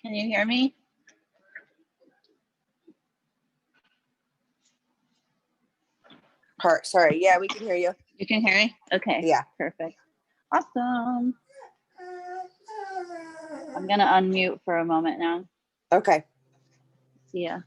Can you hear me? Sorry. Yeah, we can hear you. You can hear me? Okay. Yeah. Perfect. Awesome. I'm going to unmute for a moment now. Okay. See ya.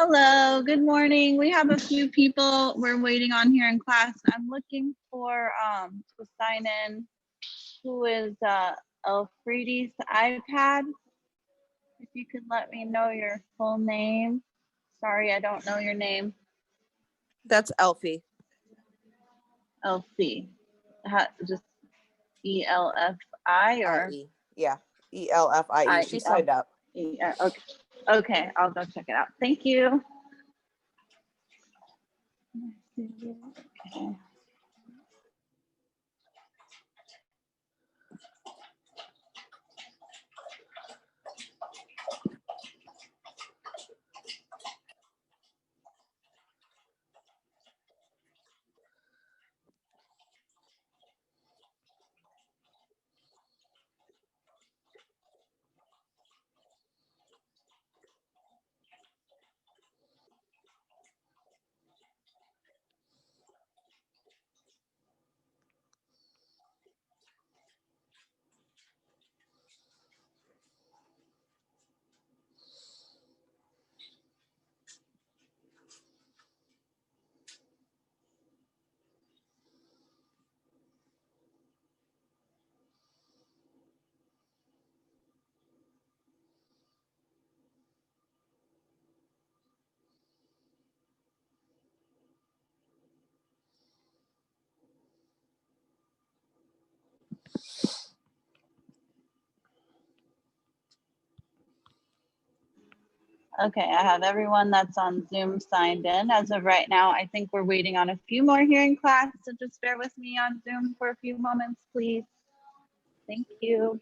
Hello, good morning. We have a few people we're waiting on here in class. I'm looking for to sign in. Who is Elfriedi's iPad? If you could let me know your full name. Sorry, I don't know your name. That's Elfie. Elfie. Just ELFI or I-E. Yeah. ELFIE. She signed up. Okay. Okay, I'll go check it out. Thank you. Okay. Okay, I have everyone that's on Zoom signed in. As of right now, I think we're waiting on a few more here in class, so just bear with me on Zoom for a few moments, please. Thank you.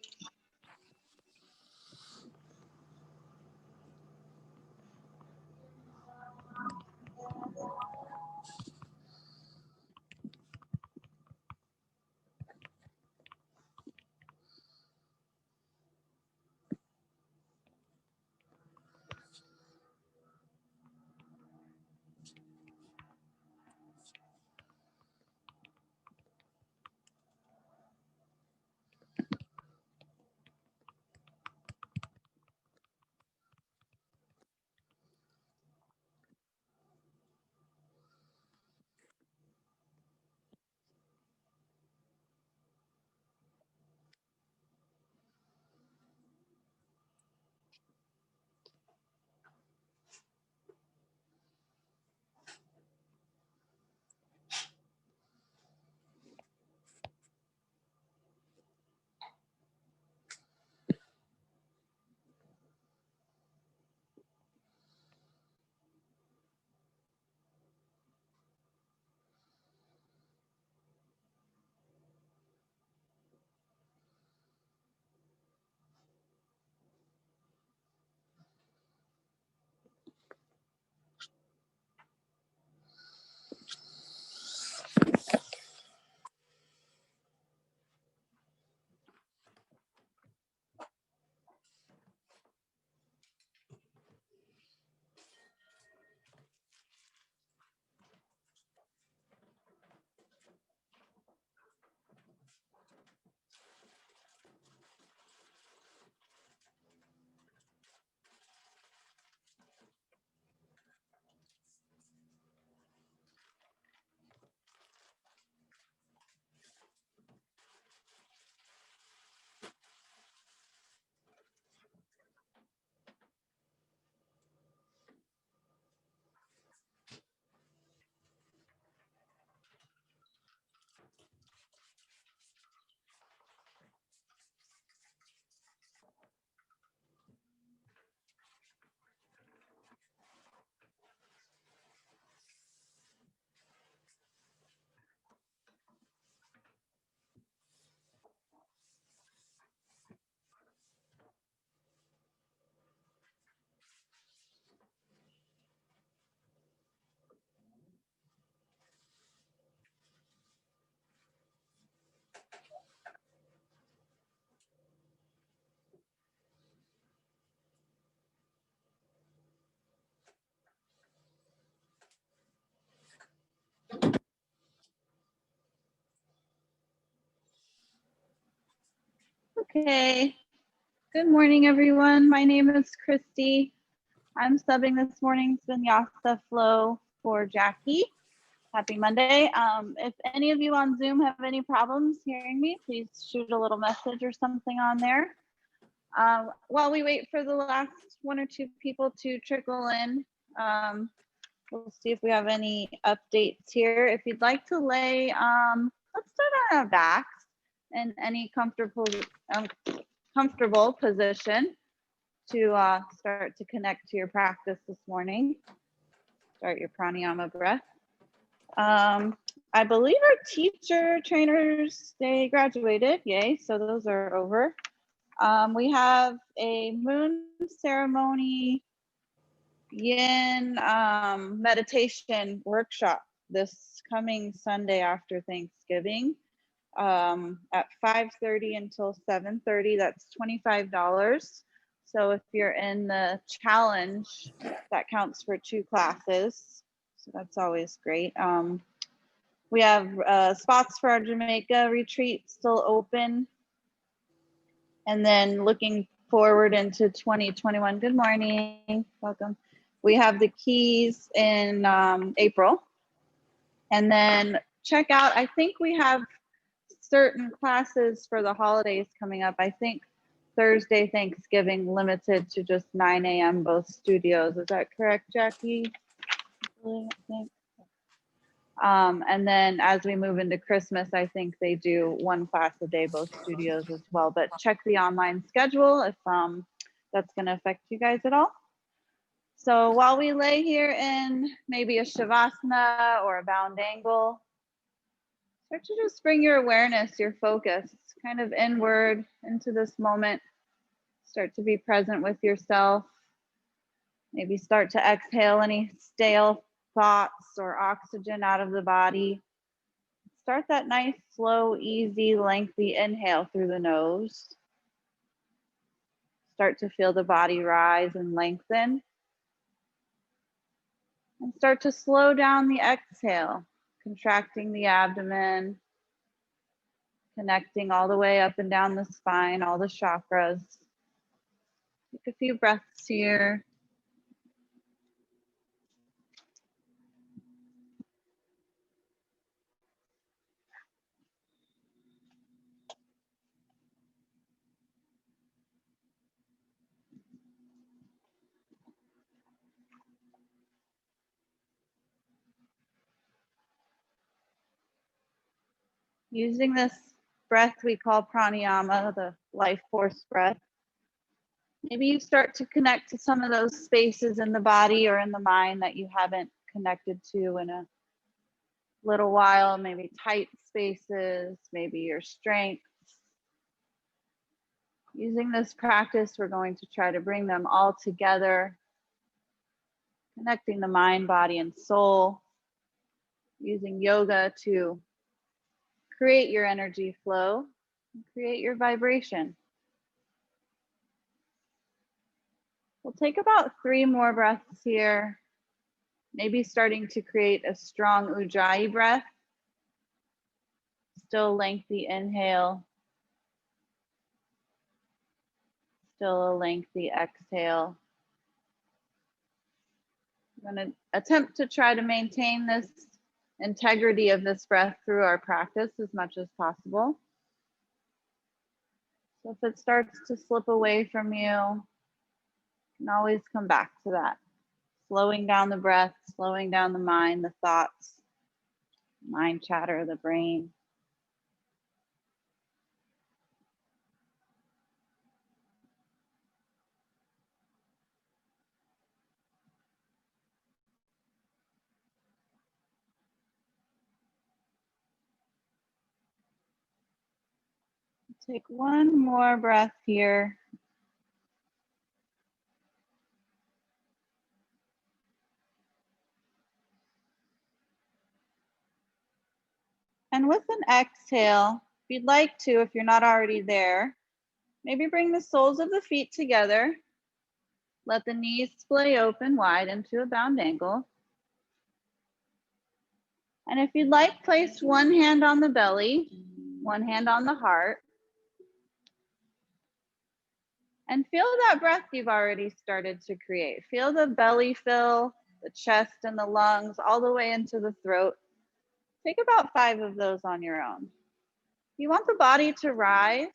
Okay. Good morning, everyone. My name is Kristy. I'm subbing this morning's Vinyasa flow for Jackie. Happy Monday. If any of you on Zoom have any problems hearing me, please shoot a little message or something on there. While we wait for the last one or two people to trickle in, we'll see if we have any updates here. If you'd like to lay, let's start on our backs in any comfortable position to start to connect to your practice this morning. Start your pranayama breath. I believe our teacher trainers, they graduated, yay, so those are over. We have a moon ceremony yin meditation workshop this coming Sunday after Thanksgiving at 5:30 until 7:30. That's $25. So if you're in the challenge, that counts for 2 classes. So that's always great. We have spots for our Jamaica retreat still open. And then looking forward into 2021. Good morning, welcome. We have the keys in April. And then check out, I think we have certain classes for the holidays coming up. I think Thursday, Thanksgiving, limited to just 9 a.m. both studios. Is that correct, Jackie? I think. And then as we move into Christmas, I think they do 1 class a day, both studios as well. But check the online schedule if that's going to affect you guys at all. So while we lay here in maybe a shavasana or a bound angle, start to just bring your awareness, your focus kind of inward into this moment. Start to be present with yourself. Maybe start to exhale any stale thoughts or oxygen out of the body. Start that nice, slow, easy, lengthy inhale through the nose. Start to feel the body rise and lengthen. And start to slow down the exhale, contracting the abdomen, connecting all the way up and down the spine, all the chakras. Take a few breaths here. Using this breath we call pranayama, the life force breath. Maybe you start to connect to some of those spaces in the body or in the mind that you haven't connected to in a little while, maybe tight spaces, maybe your strengths. Using this practice, we're going to try to bring them all together, connecting the mind, body, and soul, using yoga to create your energy flow and create your vibration. We'll take about 3 more breaths here, maybe starting to create a strong ujjayi breath. Still lengthy inhale. Still a lengthy exhale. I'm going to attempt to try to maintain this integrity of this breath through our practice as much as possible. So if it starts to slip away from you, you can always come back to that. Slowing down the breath, slowing down the mind, the thoughts, mind chatter, the brain. Take 1 more breath here. And with an exhale, if you'd like to, if you're not already there, maybe bring the soles of the feet together. Let the knees splay open wide into a bound angle. And if you'd like, place 1 hand on the belly, 1 hand on the heart. And feel that breath you've already started to create. Feel the belly fill, the chest and the lungs, all the way into the throat. Take about 5 of those on your own. You want the body to rise,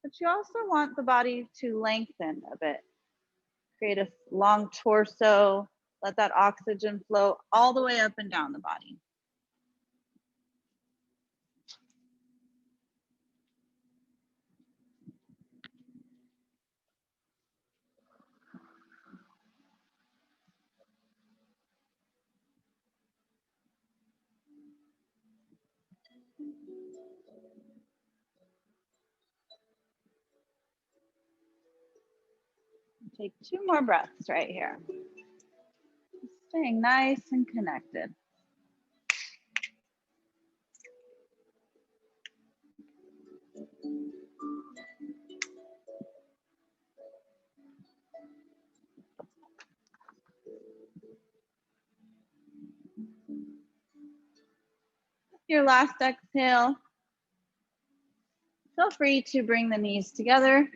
but you also want the body to lengthen a bit. Create a long torso. Let that oxygen flow all the way up and down the body. Take 2 more breaths right here. Staying nice and connected. Your last exhale, feel free to bring the knees together.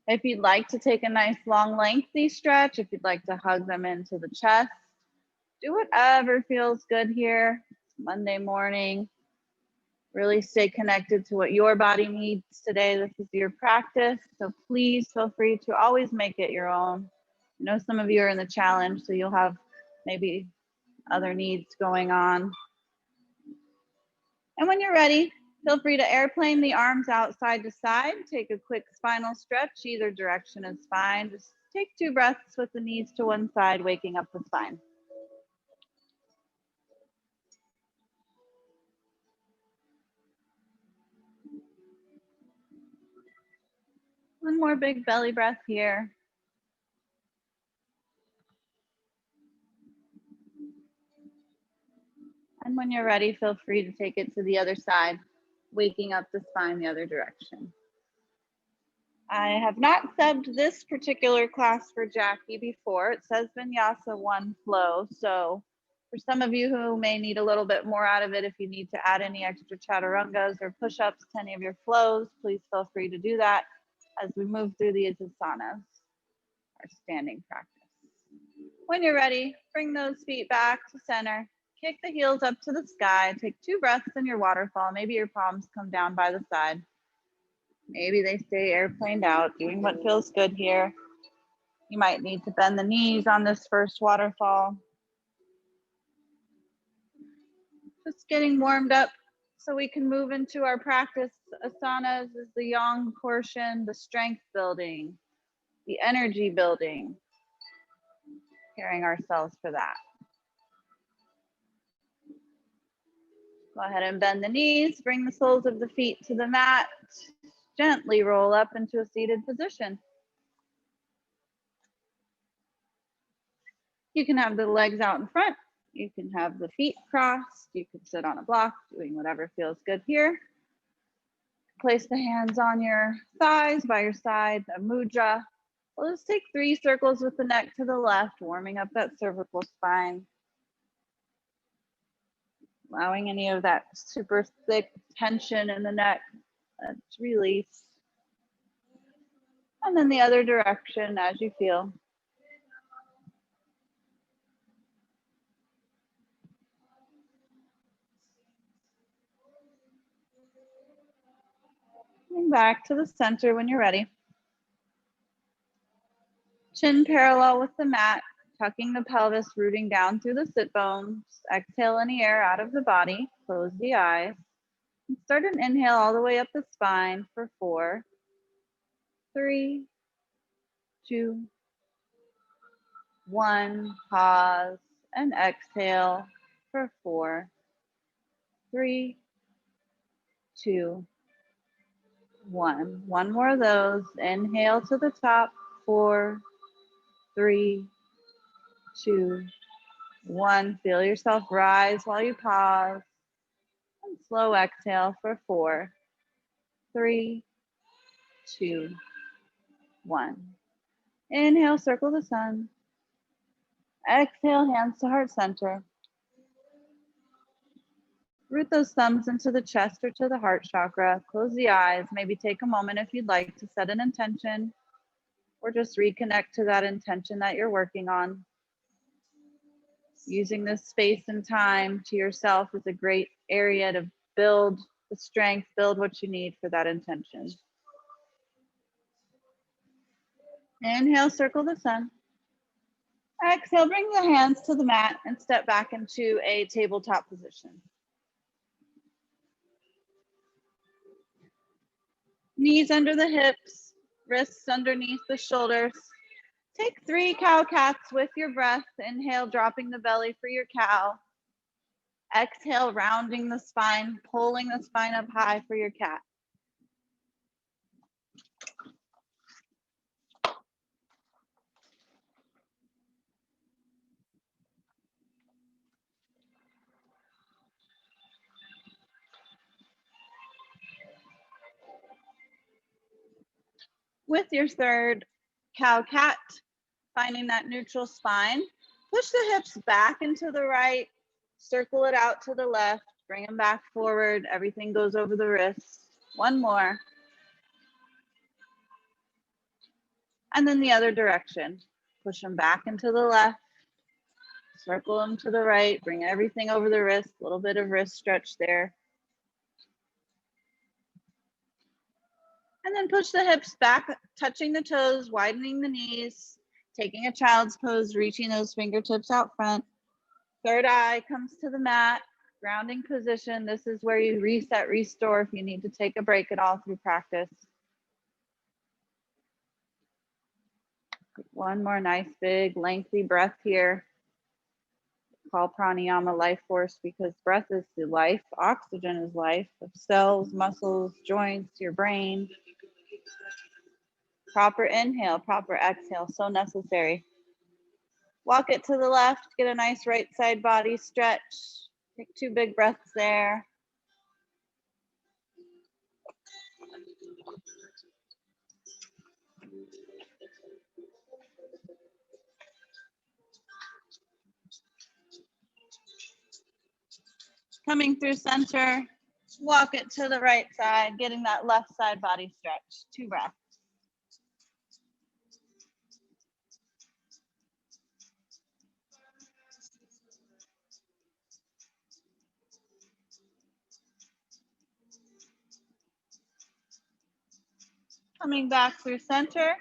If you'd like to take a nice long lengthy stretch, if you'd like to hug them into the chest, do whatever feels good here. It's Monday morning. Really stay connected to what your body needs today. This is your practice, so please feel free to always make it your own. I know some of you are in the challenge, so you'll have maybe other needs going on. And when you're ready, feel free to airplane the arms out side to side. Take a quick spinal stretch. Either direction is fine. Just take 2 breaths with the knees to one side, waking up the spine. One more big belly breath here. And when you're ready, feel free to take it to the other side, waking up the spine the other direction. I have not subbed this particular class for Jackie before. It says Vinyasa 1 flow. So for some of you who may need a little bit more out of it, if you need to add any extra chaturangas or push-ups to any of your flows, please feel free to do that as we move through these asanas, our standing practice. When you're ready, bring those feet back to center. Kick the heels up to the sky. Take 2 breaths in your waterfall. Maybe your palms come down by the side. Maybe they stay airplaned out, doing what feels good here. You might need to bend the knees on this first waterfall. Just getting warmed up so we can move into our practice. Asanas is the yang portion, the strength building, the energy building. Preparing ourselves for that. Go ahead and bend the knees, bring the soles of the feet to the mat. Gently roll up into a seated position. You can have the legs out in front. You can have the feet crossed. You can sit on a block, doing whatever feels good here. Place the hands on your thighs by your side, a mudra. We'll just take 3 circles with the neck to the left, warming up that cervical spine. Allowing any of that super thick tension in the neck to release. And then the other direction as you feel. Coming back to the center when you're ready. Chin parallel with the mat, tucking the pelvis, rooting down through the sit bones. Exhale any air out of the body. Close the eyes. And start an inhale all the way up the spine for 4, 3, 2, 1. Pause and exhale for 4, 3, 2, 1. One more of those. Inhale to the top. 4, 3, 2, 1. Feel yourself rise while you pause. And slow exhale for 4, 3, 2, 1. Inhale, circle the sun. Exhale, hands to heart center. Root those thumbs into the chest or to the heart chakra. Close the eyes. Maybe take a moment if you'd like to set an intention or just reconnect to that intention that you're working on. Using this space and time to yourself is a great area to build the strength, build what you need for that intention. Inhale, circle the sun. Exhale, bring the hands to the mat and step back into a tabletop position. Knees under the hips, wrists underneath the shoulders. Take 3 cow cats with your breath. Inhale, dropping the belly for your cow. Exhale, rounding the spine, pulling the spine up high for your cat. With your third cow cat, finding that neutral spine, push the hips back into the right, circle it out to the left, bring them back forward. Everything goes over the wrists. One more. And then the other direction. Push them back into the left, circle them to the right, bring everything over the wrist, a little bit of wrist stretch there. And then push the hips back, touching the toes, widening the knees, taking a child's pose, reaching those fingertips out front. Third eye comes to the mat, grounding position. This is where you reset, restore if you need to take a break at all through practice. One more nice, big, lengthy breath here. Call pranayama life force because breath is the life, oxygen is life of cells, muscles, joints, your brain. Proper inhale, proper exhale, so necessary. Walk it to the left, get a nice right side body stretch. Take 2 big breaths there. Coming through center, walk it to the right side, getting that left side body stretch. 2 breaths. Coming back through center,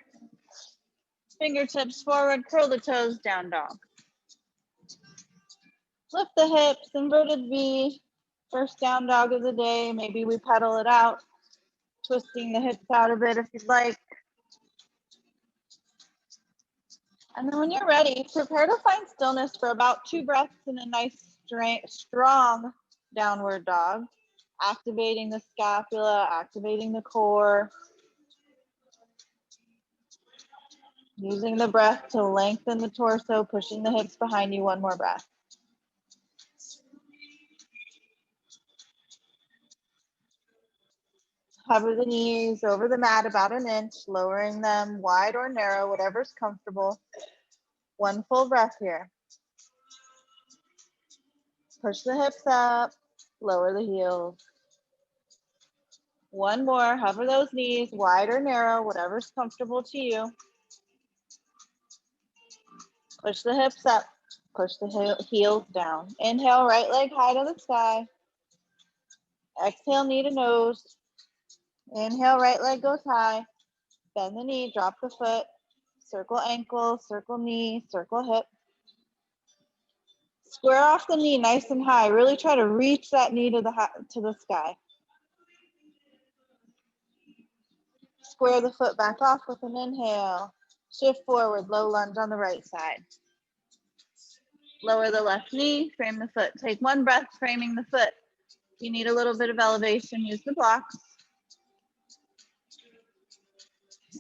fingertips forward, curl the toes, down dog. Lift the hips, inverted V, first down dog of the day. Maybe we pedal it out, twisting the hips out a bit if you'd like. And then when you're ready, prepare to find stillness for about 2 breaths in a nice, strong downward dog, activating the scapula, activating the core, using the breath to lengthen the torso, pushing the hips behind you. 1 more breath. Hover the knees over the mat about 1 inch, lowering them wide or narrow, whatever's comfortable. 1 full breath here. Push the hips up, lower the heels. 1 more, hover those knees wide or narrow, whatever's comfortable to you. Push the hips up, push the heels down. Inhale, right leg high to the sky. Exhale, knee to nose. Inhale, right leg goes high. Bend the knee, drop the foot. Circle ankle, circle knee, circle hip. Square off the knee nice and high. Really try to reach that knee to the sky. Square the foot back off with an inhale. Shift forward, low lunge on the right side. Lower the left knee, frame the foot. Take 1 breath, framing the foot. If you need a little bit of elevation, use the blocks.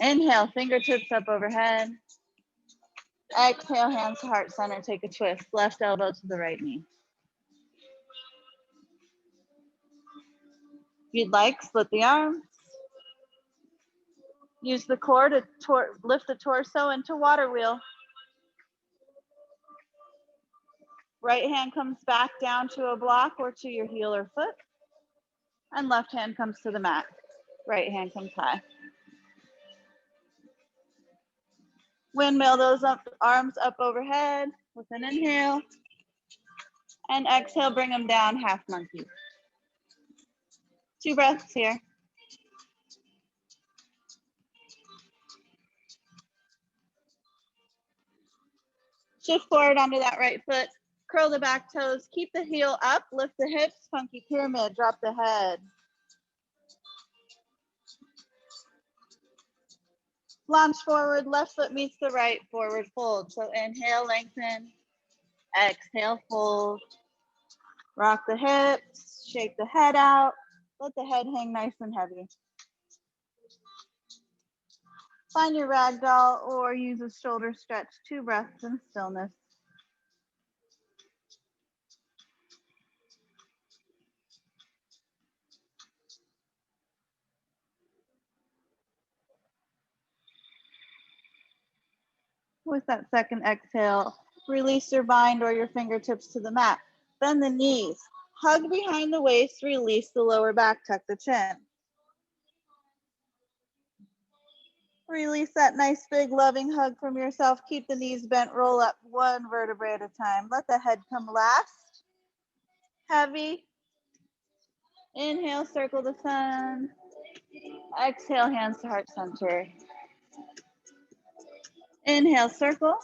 Inhale, fingertips up overhead. Exhale, hands to heart center. Take a twist. Left elbow to the right knee. If you'd like, split the arms. Use the core to lift the torso into water wheel. Right hand comes back down to a block or to your heel or foot. And left hand comes to the mat. Right hand comes high. Windmill those arms up overhead with an inhale. And exhale, bring them down, half monkey. 2 breaths here. Shift forward onto that right foot. Curl the back toes. Keep the heel up. Lift the hips. Funky pyramid. Drop the head. Launch forward. Left foot meets the right. Forward fold. So inhale, lengthen. Exhale, fold. Rock the hips. Shake the head out. Let the head hang nice and heavy. Find your ragdoll or use a shoulder stretch. 2 breaths in stillness. With that second exhale, release your bind or your fingertips to the mat. Bend the knees. Hug behind the waist. Release the lower back. Tuck the chin. Release that nice big loving hug from yourself. Keep the knees bent. Roll up 1 vertebrae at a time. Let the head come last. Heavy. Inhale, circle the sun. Exhale, hands to heart center. Inhale, circle.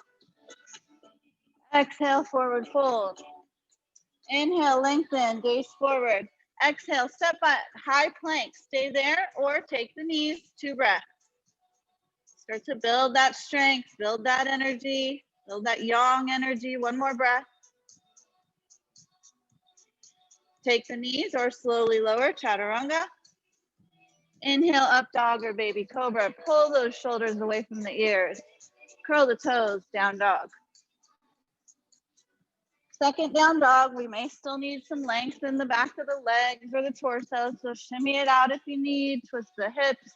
Exhale, forward fold. Inhale, lengthen, gaze forward. Exhale, step back, high plank. Stay there or take the knees, 2 breaths. Start to build that strength, build that energy, build that yang energy. 1 more breath. Take the knees or slowly lower, chaturanga. Inhale, up dog or baby cobra. Pull those shoulders away from the ears. Curl the toes, down dog. Second down dog, we may still need some length in the back of the legs or the torso, so shimmy it out if you need. Twist the hips,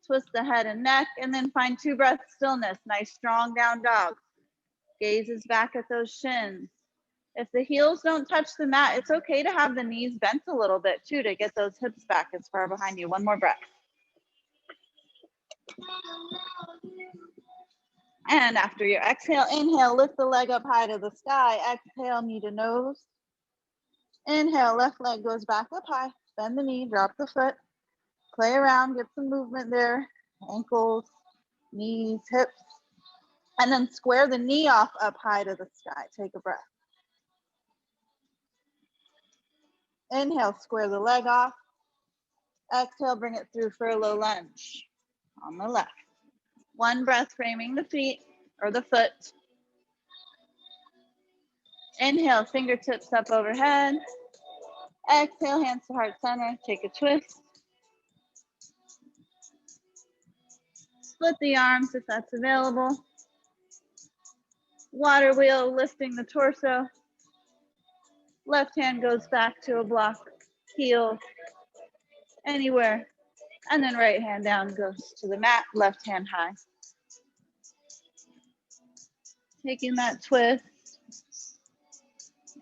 twist the head and neck, and then find 2 breaths stillness. Nice strong down dog. Gazes back at those shins. If the heels don't touch the mat, it's okay to have the knees bent a little bit too to get those hips back as far behind you. 1 more breath. And after your exhale, inhale, lift the leg up high to the sky. Exhale, knee to nose. Inhale, left leg goes back up high. Bend the knee, drop the foot. Play around, get some movement there. Ankles, knees, hips. And then square the knee off up high to the sky. Take a breath. Inhale, square the leg off. Exhale, bring it through for a low lunge on the left. 1 breath, framing the feet or the foot. Inhale, fingertips up overhead. Exhale, hands to heart center. Take a twist. Split the arms if that's available. Water wheel, lifting the torso. Left hand goes back to a block, heel, anywhere. And then right hand down goes to the mat, left hand high. Taking that twist.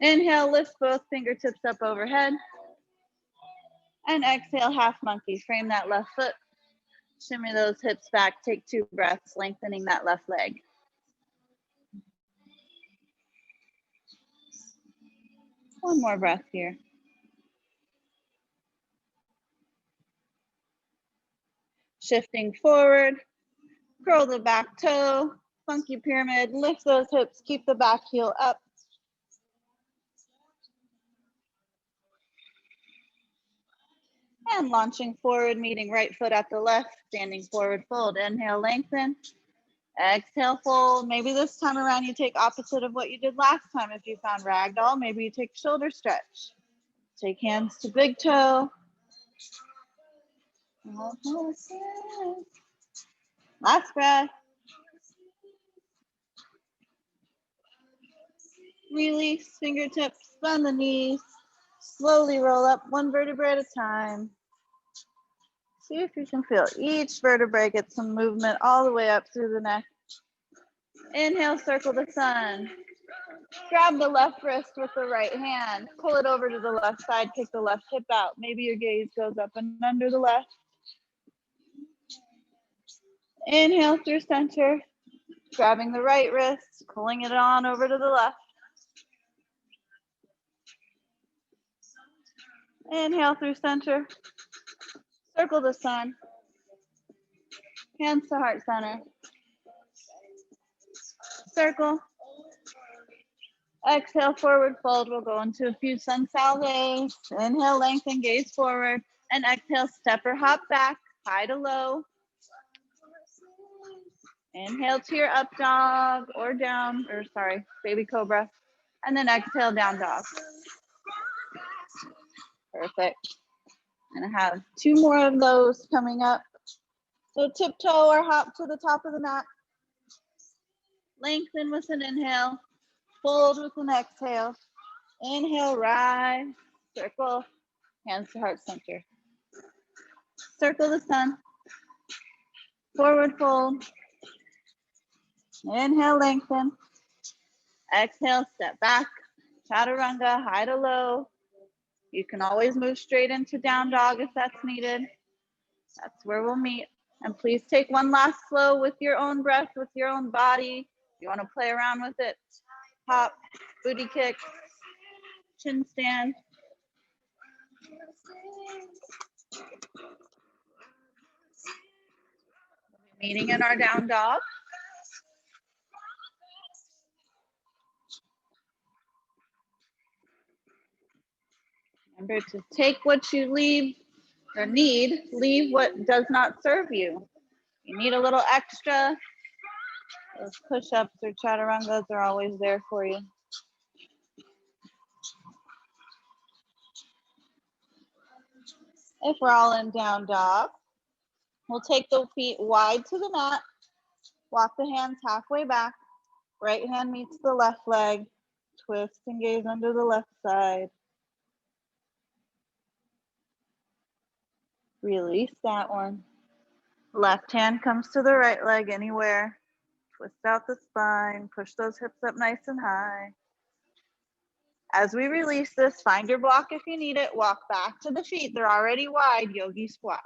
Inhale, lift both fingertips up overhead. And exhale, half monkey. Frame that left foot. Shimmy those hips back. Take 2 breaths, lengthening that left leg. One more breath here. Shifting forward, curl the back toe, funky pyramid, lift those hips, keep the back heel up. And launching forward, meeting right foot at the left, standing forward fold. Inhale, lengthen. Exhale, fold. Maybe this time around you take opposite of what you did last time. If you found ragdoll, maybe you take shoulder stretch. Take hands to big toe. Last breath. Release, fingertips, bend the knees. Slowly roll up 1 vertebrae at a time. See if you can feel each vertebrae get some movement all the way up through the neck. Inhale, circle the sun. Grab the left wrist with the right hand. Pull it over to the left side. Kick the left hip out. Maybe your gaze goes up and under the left. Inhale through center. Grabbing the right wrist. Pulling it on over to the left. Inhale through center. Circle the sun. Hands to heart center. Circle. Exhale, forward fold. We'll go into a few sun salves. Inhale, lengthen, gaze forward. And exhale, step or hop back, high to low. Inhale to your up dog or down, or sorry, baby cobra. And then exhale, down dog. Perfect. And I have 2 more of those coming up. So tiptoe or hop to the top of the mat. Lengthen with an inhale. Fold with an exhale. Inhale, rise, circle, hands to heart center. Circle the sun. Forward fold. Inhale, lengthen. Exhale, step back. Chaturanga, high to low. You can always move straight into down dog if that's needed. That's where we'll meet. And please take one last flow with your own breath, with your own body. You want to play around with it. Hop, booty kick, chin stand. Meeting in our down dog. Remember to take what you leave or need, leave what does not serve you. You need a little extra. Those push-ups or chaturangas are always there for you. If we're all in down dog, we'll take the feet wide to the mat. Walk the hands halfway back. Right hand meets the left leg. Twist and gaze under the left side. Release that one. Left hand comes to the right leg anywhere. Twist out the spine. Push those hips up nice and high. As we release this, find your block if you need it. Walk back to the feet. They're already wide. Yogi squat.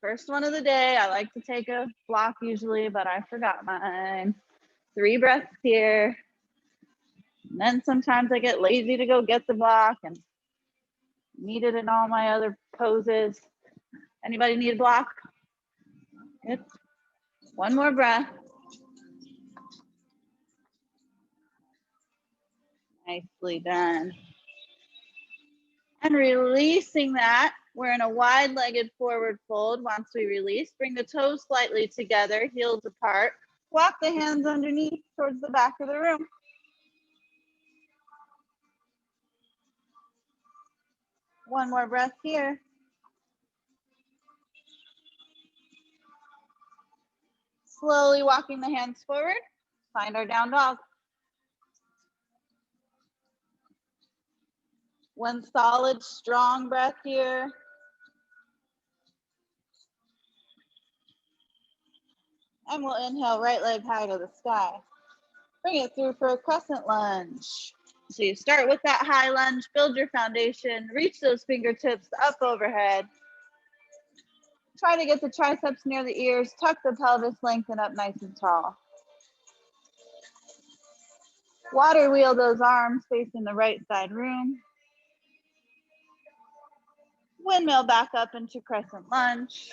First one of the day. I like to take a block usually, but I forgot mine. 3 breaths here. And then sometimes I get lazy to go get the block and need it in all my other poses. Anybody need a block? Good. One more breath. Nicely done. And releasing that, we're in a wide-legged forward fold. Once we release, bring the toes slightly together, heels apart. Walk the hands underneath towards the back of the room. One more breath here. Slowly walking the hands forward. Find our down dog. One solid, strong breath here. And we'll inhale, right leg high to the sky. Bring it through for a crescent lunge. So you start with that high lunge, build your foundation, reach those fingertips up overhead. Try to get the triceps near the ears, tuck the pelvis, lengthen up nice and tall. Water wheel those arms facing the right side room. Windmill back up into crescent lunge.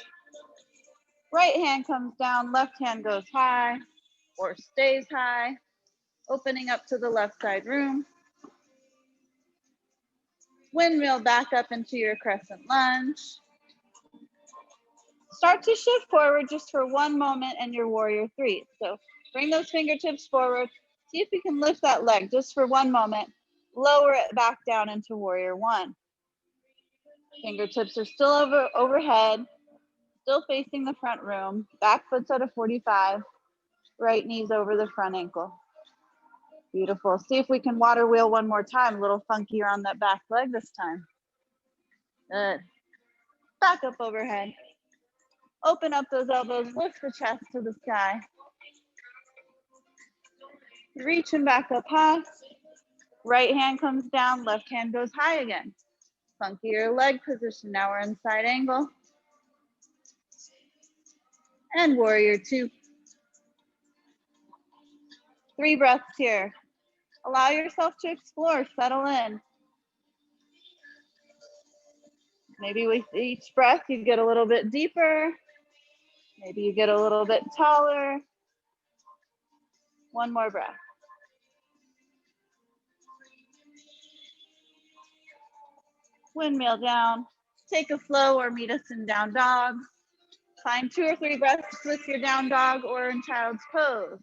Right hand comes down, left hand goes high or stays high, opening up to the left side room. Windmill back up into your crescent lunge. Start to shift forward just for one moment in your warrior 3. So bring those fingertips forward. See if you can lift that leg just for one moment. Lower it back down into warrior 1. Fingertips are still overhead, still facing the front room. Back foot's at a 45. Right knee's over the front ankle. Beautiful. See if we can water wheel one more time. A little funkier on that back leg this time. Good. Back up overhead. Open up those elbows. Lift the chest to the sky. Reaching back up high. Right hand comes down, left hand goes high again. Funkier leg position. Now we're in side angle. And warrior two. 3 breaths here. Allow yourself to explore, settle in. Maybe with each breath, you get a little bit deeper. Maybe you get a little bit taller. One more breath. Windmill down. Take a flow or meet us in down dog. Find 2 or 3 breaths with your down dog or in child's pose.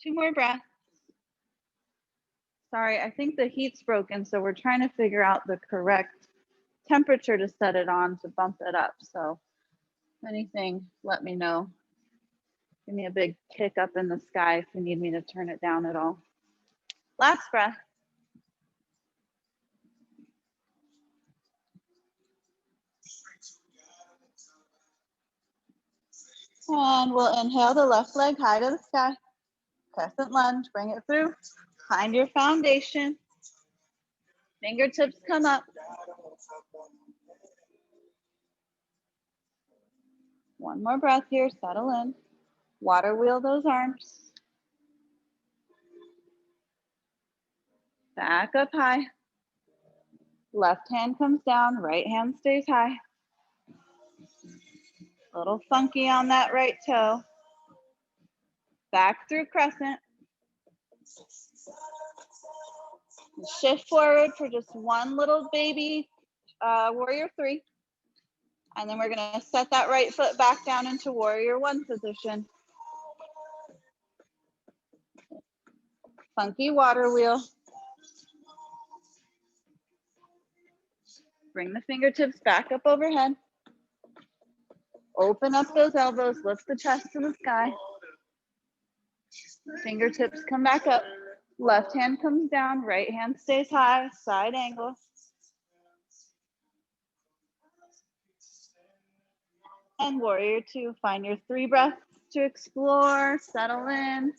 Two more breaths. Sorry, I think the heat's broken, so we're trying to figure out the correct temperature to set it on to bump it up. So anything, let me know. Give me a big kick up in the sky if you need me to turn it down at all. Last breath. And we'll inhale the left leg high to the sky. Crescent lunge, bring it through. Find your foundation. Fingertips come up. One more breath here, settle in. Water wheel those arms. Back up high. Left hand comes down, right hand stays high. A little funky on that right toe. Back through crescent. Shift forward for just one little baby warrior three. And then we're gonna set that right foot back down into warrior one position. Funky water wheel. Bring the fingertips back up overhead. Open up those elbows, lift the chest to the sky. Fingertips come back up. Left hand comes down, right hand stays high, side angle. And warrior two, find your 3 breaths to explore, settle in.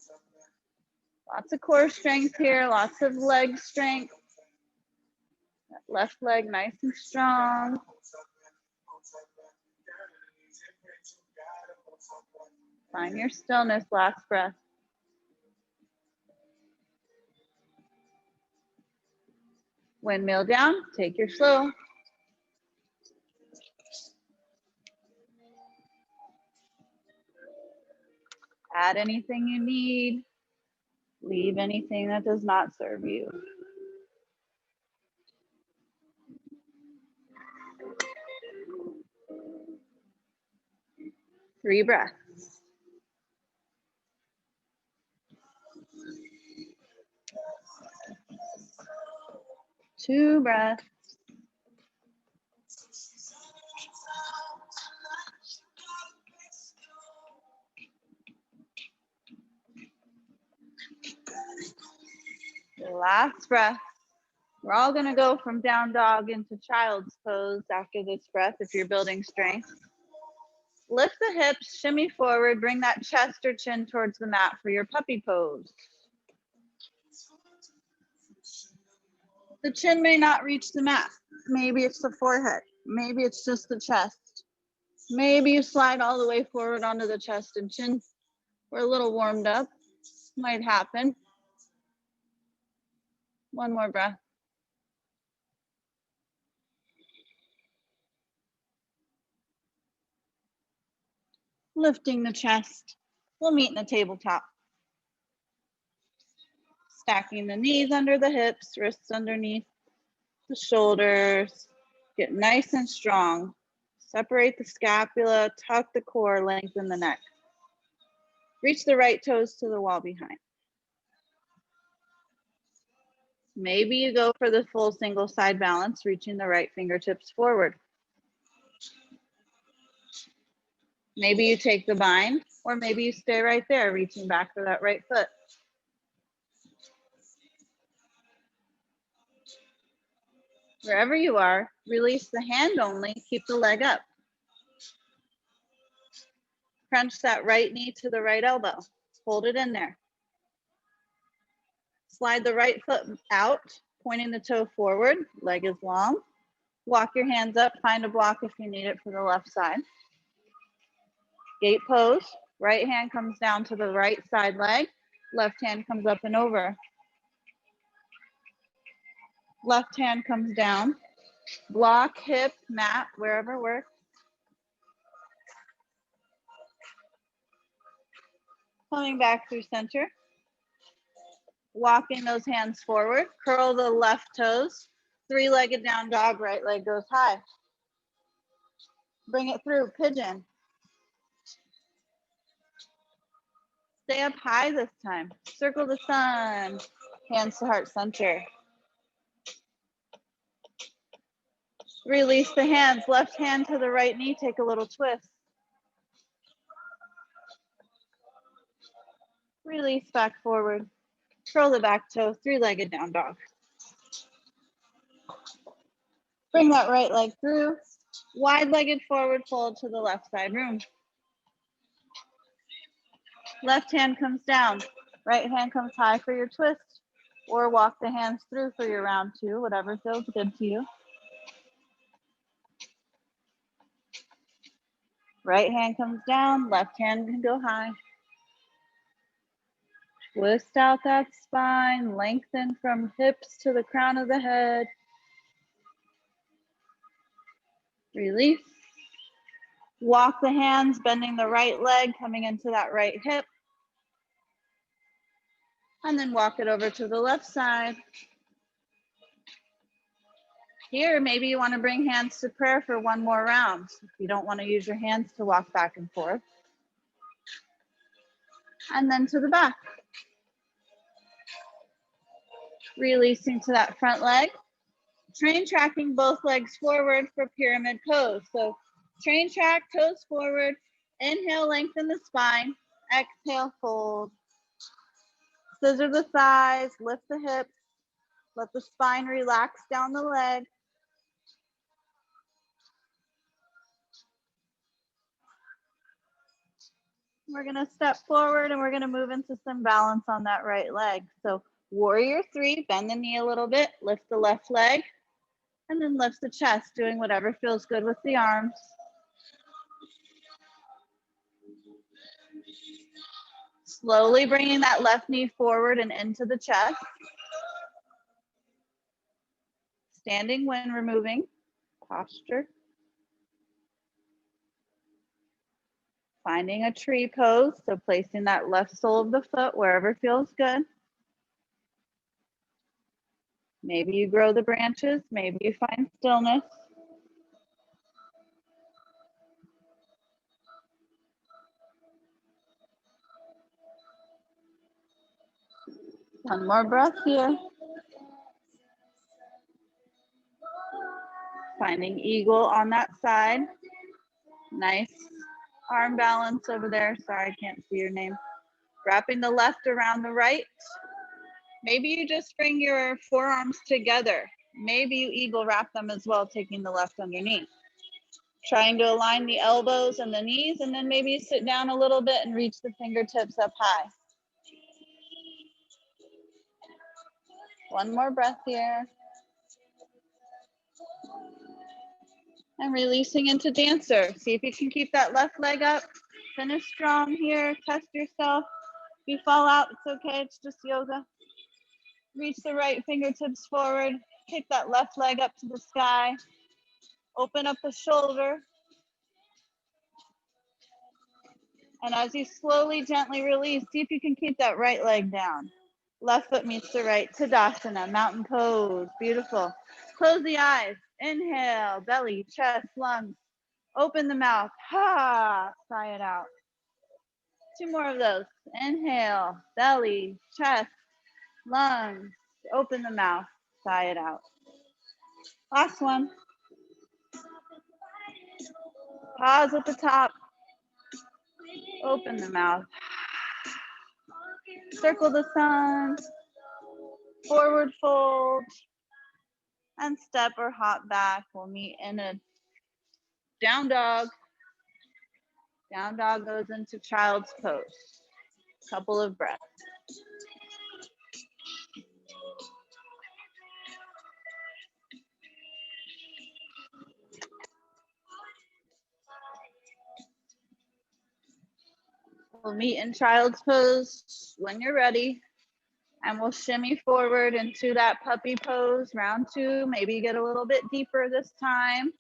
Lots of core strength here, lots of leg strength. That left leg nice and strong. Find your stillness, last breath. Windmill down, take your slow. Add anything you need. Leave anything that does not serve you. Three breaths. Two breaths. Last breath. We're all gonna go from down dog into child's pose after this breath if you're building strength. Lift the hips, shimmy forward, bring that chest or chin towards the mat for your puppy pose. The chin may not reach the mat. Maybe it's the forehead. Maybe it's just the chest. Maybe you slide all the way forward onto the chest and chin. We're a little warmed up. Might happen. One more breath. Lifting the chest. We'll meet in the tabletop. Stacking the knees under the hips, wrists underneath the shoulders. Get nice and strong. Separate the scapula, tuck the core, lengthen the neck. Reach the right toes to the wall behind. Maybe you go for the full single side balance, reaching the right fingertips forward. Maybe you take the bind, or maybe you stay right there, reaching back for that right foot. Wherever you are, release the hand only, keep the leg up. Crunch that right knee to the right elbow. Hold it in there. Slide the right foot out, pointing the toe forward, leg is long. Walk your hands up, find a block if you need it for the left side. Gate pose, right hand comes down to the right side leg, left hand comes up and over. Left hand comes down, block, hip, mat, wherever works. Coming back through center. Walking those hands forward, curl the left toes, three-legged down dog, right leg goes high. Bring it through, pigeon. Stay up high this time. Circle the sun, hands to heart center. Release the hands, left hand to the right knee, take a little twist. Release back forward. Curl the back toe, three-legged down dog. Bring that right leg through. Wide-legged forward fold to the left side room. Left hand comes down. Right hand comes high for your twist. Or walk the hands through for your round two, whatever feels good to you. Right hand comes down, left hand can go high. Twist out that spine, lengthen from hips to the crown of the head. Release. Walk the hands, bending the right leg, coming into that right hip. And then walk it over to the left side. Here, maybe you want to bring hands to prayer for one more round. If you don't want to use your hands to walk back and forth. And then to the back. Releasing to that front leg. Train tracking both legs forward for pyramid pose. So train track, toes forward. Inhale, lengthen the spine. Exhale, fold. Scissor the thighs, lift the hips. Let the spine relax down the leg. We're gonna step forward and we're gonna move into some balance on that right leg. So warrior three, bend the knee a little bit, lift the left leg, and then lift the chest, doing whatever feels good with the arms. Slowly bringing that left knee forward and into the chest. Standing when removing posture. Finding a tree pose, so placing that left sole of the foot wherever feels good. Maybe you grow the branches, maybe you find stillness. One more breath here. Finding eagle on that side. Nice arm balance over there. Sorry, I can't see your name. Wrapping the left around the right. Maybe you just bring your forearms together. Maybe you eagle wrap them as well, taking the left underneath. Trying to align the elbows and the knees, and then maybe you sit down a little bit and reach the fingertips up high. One more breath here. And releasing into dancer. See if you can keep that left leg up. Finish strong here, test yourself. If you fall out, it's okay, it's just yoga. Reach the right fingertips forward. Kick that left leg up to the sky. Open up the shoulder. And as you slowly, gently release, see if you can keep that right leg down. Left foot meets the right, Tadasana, mountain pose, beautiful. Close the eyes, inhale, belly, chest, lungs. Open the mouth, ha, sigh it out. Two more of those, inhale, belly, chest, lungs. Open the mouth, sigh it out. Last one. Pause at the top. Open the mouth. Circle the sun. Forward fold. And step or hop back. We'll meet in a down dog. Down dog goes into child's pose. Couple of breaths. We'll meet in child's pose when you're ready. And we'll shimmy forward into that puppy pose, round 2. Maybe get a little bit deeper this time.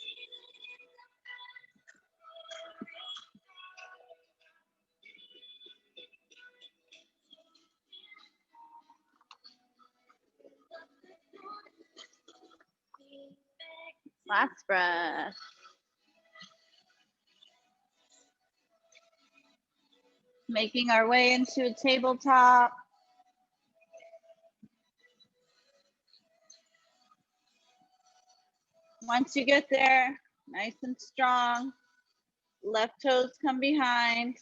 Last breath. Making our way into a tabletop. Once you get there, nice and strong, left toes come behind.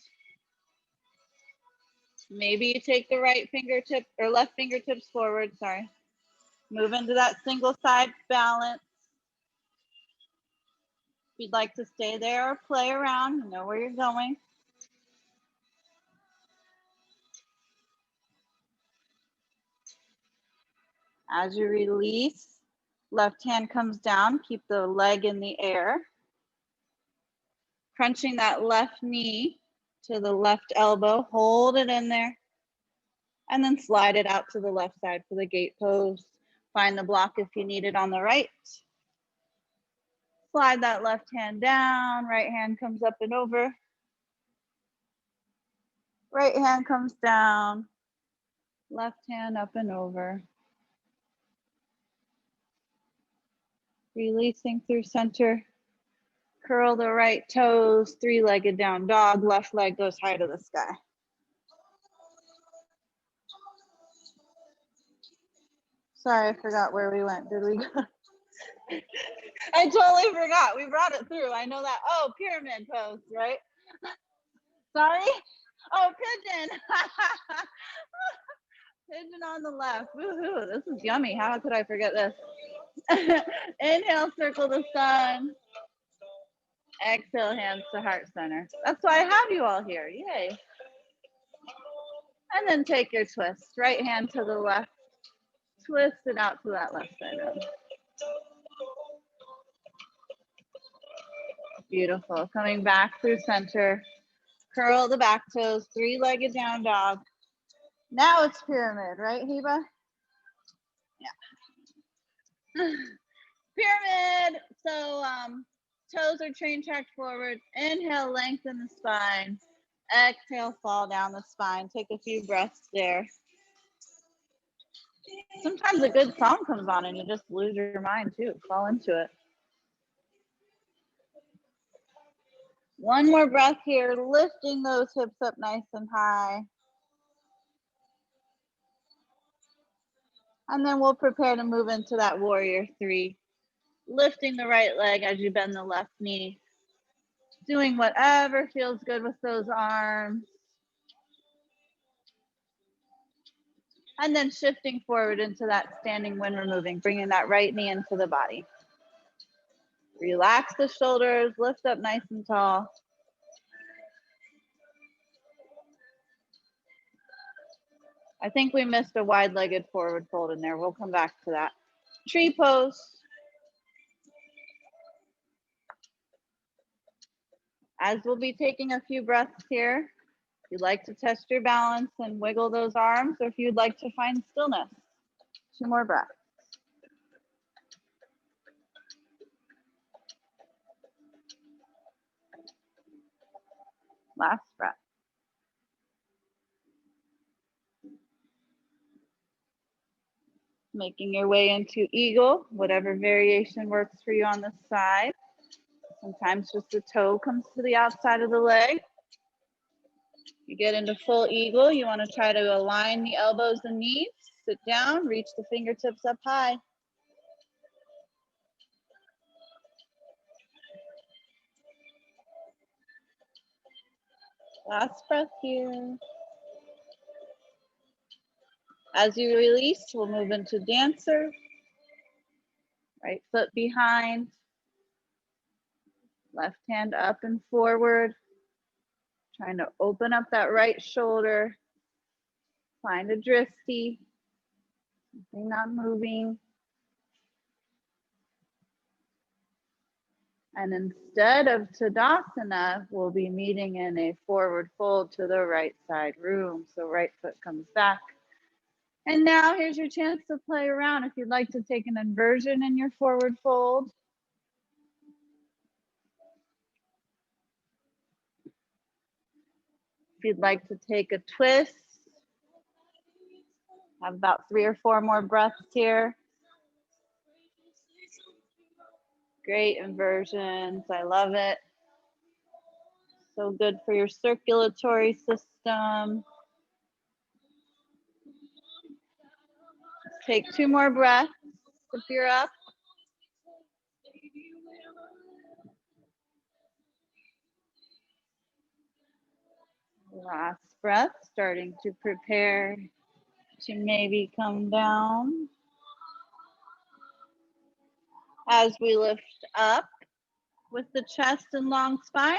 Maybe you take the right fingertip or left fingertips forward, sorry. Move into that single side balance. If you'd like to stay there or play around, you know where you're going. As you release, left hand comes down, keep the leg in the air. Crunching that left knee to the left elbow, hold it in there. And then slide it out to the left side for the gate pose. Find the block if you need it on the right. Slide that left hand down, right hand comes up and over. Right hand comes down, left hand up and over. Releasing through center. Curl the right toes, 3-legged down dog, left leg goes high to the sky. Sorry, I forgot where we went. Did we go? I totally forgot. We brought it through. I know that. Oh, pyramid pose, right? Sorry? Oh, pigeon. Pigeon on the left. Woohoo, this is yummy. How could I forget this? Inhale, circle the sun. Exhale, hands to heart center. That's why I have you all here. Yay. And then take your twist. Right hand to the left. Twist it out to that left side. Beautiful. Coming back through center. Curl the back toes, 3-legged down dog. Now it's pyramid, right, Heba? Yeah. Pyramid. So toes are train tracked forward. Inhale, lengthen the spine. Exhale, fall down the spine. Take a few breaths there. Sometimes a good song comes on and you just lose your mind too. Fall into it. One more breath here, lifting those hips up nice and high. And then we'll prepare to move into that warrior 3. Lifting the right leg as you bend the left knee. Doing whatever feels good with those arms. And then shifting forward into that standing when we're moving, bringing that right knee into the body. Relax the shoulders, lift up nice and tall. I think we missed a wide-legged forward fold in there. We'll come back to that. Tree pose. As we'll be taking a few breaths here, if you'd like to test your balance and wiggle those arms, or if you'd like to find stillness. 2 more breaths. Last breath. Making your way into eagle, whatever variation works for you on this side. Sometimes just the toe comes to the outside of the leg. You get into full eagle, you want to try to align the elbows and knees. Sit down, reach the fingertips up high. Last breath here. As you release, we'll move into dancer. Right foot behind. Left hand up and forward. Trying to open up that right shoulder. Find a drishti. Something not moving. And instead of Tadasana, we'll be meeting in a forward fold to the right side room. So right foot comes back. And now here's your chance to play around. If you'd like to take an inversion in your forward fold. If you'd like to take a twist. Have about 3 or 4 more breaths here. Great inversions. I love it. So good for your circulatory system. Take 2 more breaths if you're up. Last breath, starting to prepare to maybe come down. As we lift up with the chest and long spine,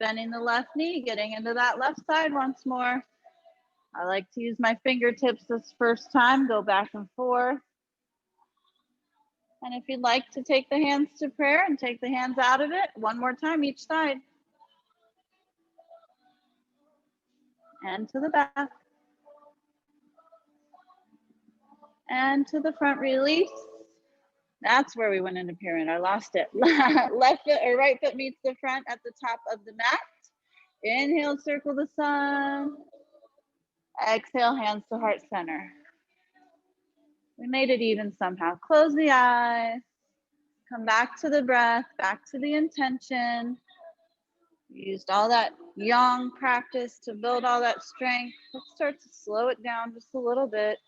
bending the left knee, getting into that left side once more. I like to use my fingertips this first time, go back and forth. And if you'd like to take the hands to prayer and take the hands out of it, one more time each side. And to the back. And to the front, release. That's where we went into pyramid. I lost it. Left foot or right foot meets the front at the top of the mat. Inhale, circle the sun. Exhale, hands to heart center. We made it even somehow. Close the eyes. Come back to the breath, back to the intention. We used all that yang practice to build all that strength. Let's start to slow it down just a little bit.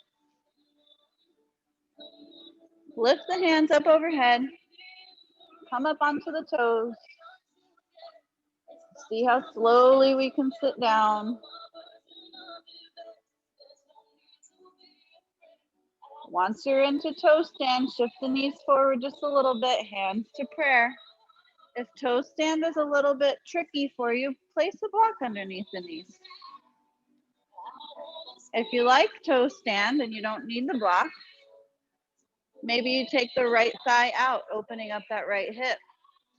Lift the hands up overhead. Come up onto the toes. See how slowly we can sit down. Once you're into toe stand, shift the knees forward just a little bit, hands to prayer. If toe stand is a little bit tricky for you, place a block underneath the knees. If you like toe stand and you don't need the block, maybe you take the right thigh out, opening up that right hip,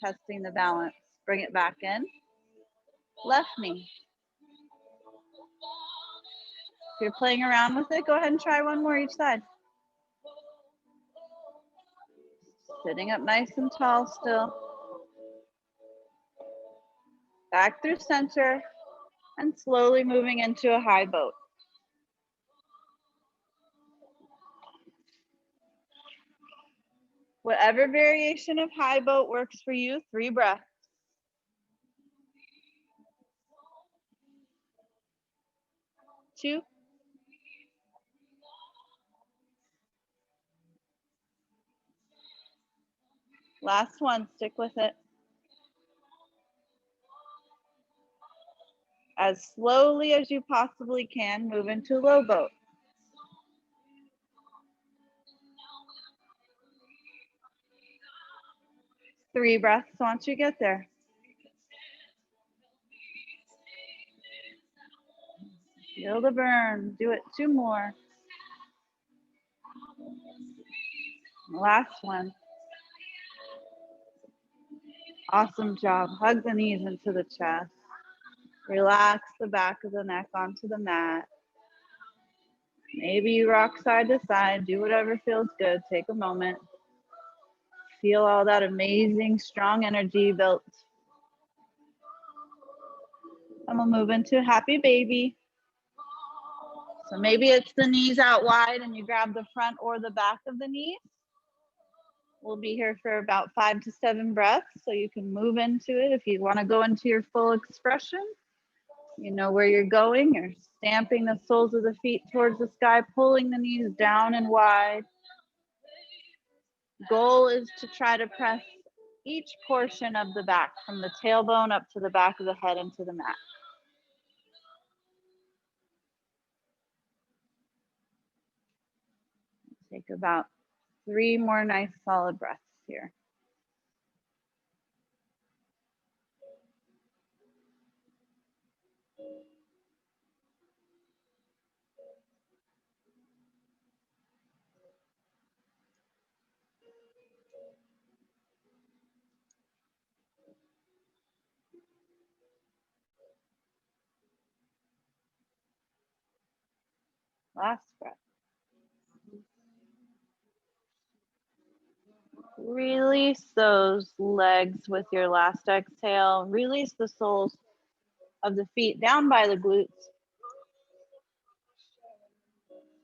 testing the balance. Bring it back in. Left knee. If you're playing around with it, go ahead and try one more each side. Sitting up nice and tall still. Back through center and slowly moving into a high boat. Whatever variation of high boat works for you, 3 breaths. Two. Last one, stick with it. As slowly as you possibly can, move into low boat. Three breaths once you get there. Feel the burn. Do it 2 more. Last one. Awesome job. Hug the knees into the chest. Relax the back of the neck onto the mat. Maybe you rock side to side. Do whatever feels good. Take a moment. Feel all that amazing, strong energy built. And we'll move into happy baby. So maybe it's the knees out wide and you grab the front or the back of the knees. We'll be here for about 5 to 7 breaths, so you can move into it if you want to go into your full expression. You know where you're going. You're stamping the soles of the feet towards the sky, pulling the knees down and wide. Goal is to try to press each portion of the back, from the tailbone up to the back of the head into the mat. Take about 3 more nice solid breaths here. here. Last breath. Release those legs with your last exhale. Release the soles of the feet down by the glutes.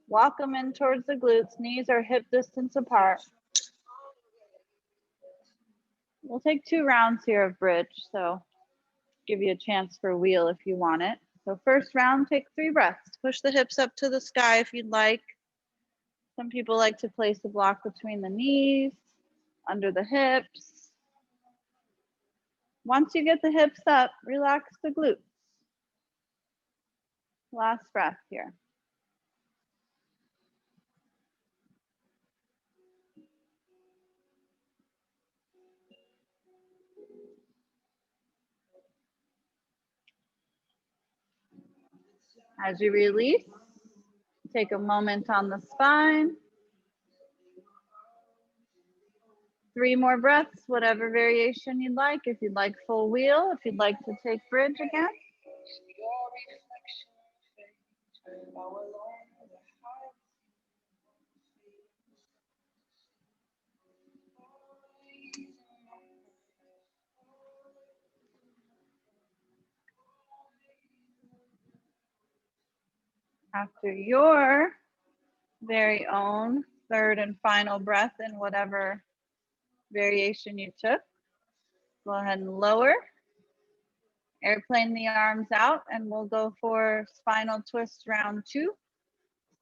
Walk them in towards the glutes. Knees are hip distance apart. We'll take 2 rounds here of bridge, so give you a chance for wheel if you want it. So first round, take 3 breaths. Push the hips up to the sky if you'd like. Some people like to place a block between the knees, under the hips. Once you get the hips up, relax the glutes. Last breath here. As you release, take a moment on the spine. 3 more breaths, whatever variation you'd like. If you'd like full wheel, if you'd like to take bridge again. After your very own 3rd and final breath in whatever variation you took, go ahead and lower. Airplane the arms out, and we'll go for spinal twist round 2.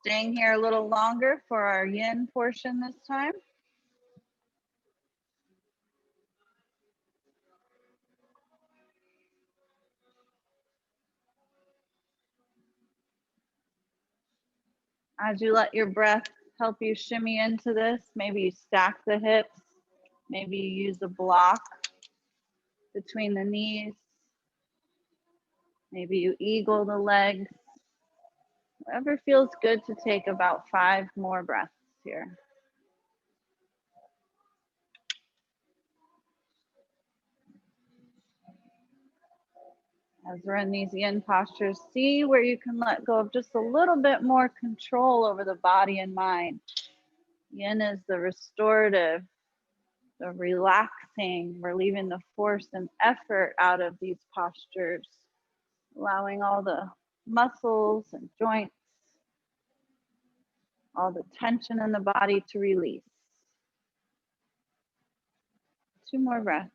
Staying here a little longer for our yin portion this time. As you let your breath help you shimmy into this, maybe you stack the hips, maybe you use a block between the knees, maybe you eagle the legs. Whatever feels good to take about 5 more breaths here. As we're in these yin postures, see where you can let go of just a little bit more control over the body and mind. Yin is the restorative, the relaxing. We're leaving the force and effort out of these postures, allowing all the muscles and joints, all the tension in the body to release. 2 more breaths.